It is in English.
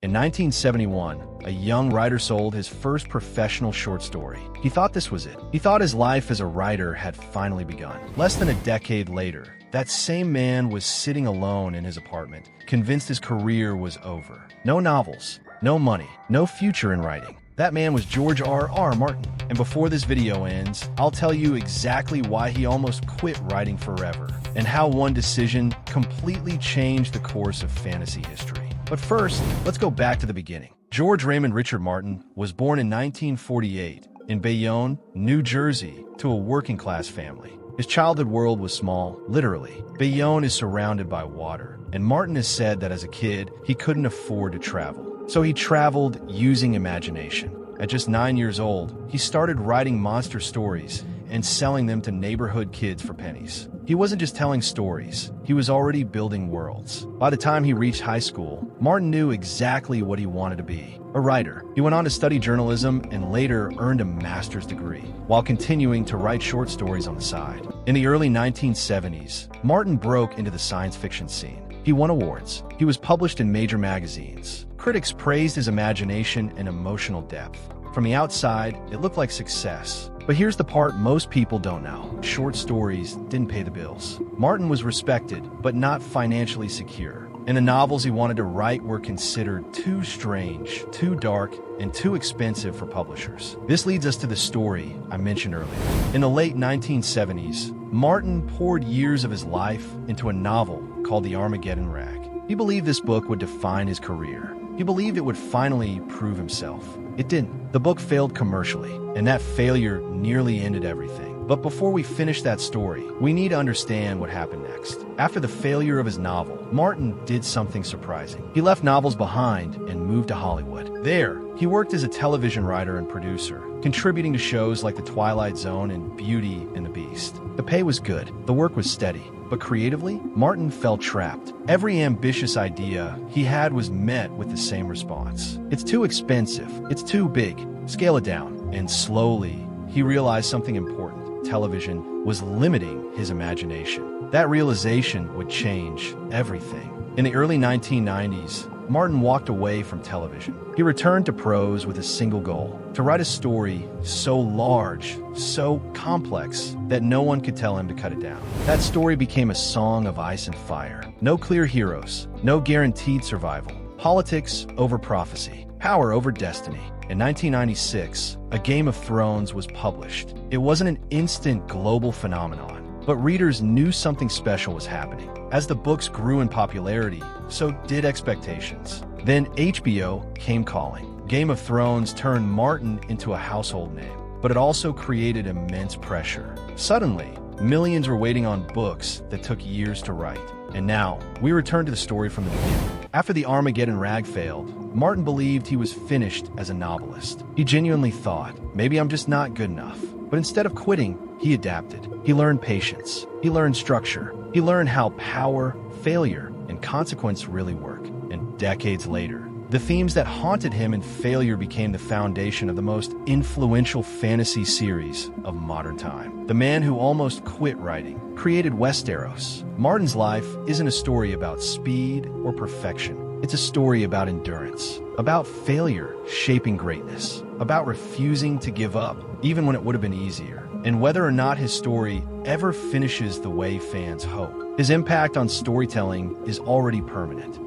In 1971, a young writer sold his first professional short story. He thought this was it. He thought his life as a writer had finally begun. Less than a decade later, that same man was sitting alone in his apartment, convinced his career was over. No novels, no money, no future in writing. That man was George R.R. Martin. And before this video ends, I'll tell you exactly why he almost quit writing forever, and how one decision completely changed the course of fantasy history. But first, let's go back to the beginning. George Raymond Richard Martin was born in 1948 in Bayonne, New Jersey, to a working-class family. His childhood world was small, literally. Bayonne is surrounded by water, and Martin has said that as a kid, he couldn't afford to travel. So he traveled using imagination. At just 9 years old, he started writing monster stories and selling them to neighborhood kids for pennies. He wasn't just telling stories, he was already building worlds. By the time he reached high school, Martin knew exactly what he wanted to be: a writer. He went on to study journalism and later earned a master's degree, while continuing to write short stories on the side. In the early 1970s, Martin broke into the science fiction scene. He won awards. He was published in major magazines. Critics praised his imagination and emotional depth. From the outside, it looked like success. But here's the part most people don't know. Short stories didn't pay the bills. Martin was respected, but not financially secure. And the novels he wanted to write were considered too strange, too dark, and too expensive for publishers. This leads us to the story I mentioned earlier. In the late 1970s, Martin poured years of his life into a novel called The Armageddon Rag. He believed this book would define his career. He believed it would finally prove himself. It didn't. The book failed commercially, and that failure nearly ended everything. But before we finish that story, we need to understand what happened next. After the failure of his novel, Martin did something surprising. He left novels behind and moved to Hollywood. There, he worked as a television writer and producer, contributing to shows like The Twilight Zone and Beauty and the Beast. The pay was good, the work was steady, but creatively, Martin felt trapped. Every ambitious idea he had was met with the same response: it's too expensive, it's too big, scale it down. And slowly, he realized something important: television was limiting his imagination. That realization would change everything. In the early 1990s, Martin walked away from television. He returned to prose with a single goal: to write a story so large, so complex, that no one could tell him to cut it down. That story became a song of ice and fire. No clear heroes, no guaranteed survival. Politics over prophecy, power over destiny. In 1996, A Game of Thrones was published. It wasn't an instant global phenomenon, but readers knew something special was happening. As the books grew in popularity, so did expectations. Then HBO came calling. Game of Thrones turned Martin into a household name, but it also created immense pressure. Suddenly, millions were waiting on books that took years to write. And now, we return to the story from the beginning. After The Armageddon Rag failed, Martin believed he was finished as a novelist. He genuinely thought, maybe I'm just not good enough. But instead of quitting, he adapted. He learned patience. He learned structure. He learned how power, failure, and consequence really work. And decades later, the themes that haunted him and failure became the foundation of the most influential fantasy series of modern time. The man who almost quit writing created Westeros. Martin's life isn't a story about speed or perfection. It's a story about endurance, about failure shaping greatness, about refusing to give up, even when it would have been easier. And whether or not his story ever finishes the way fans hope, his impact on storytelling is already permanent.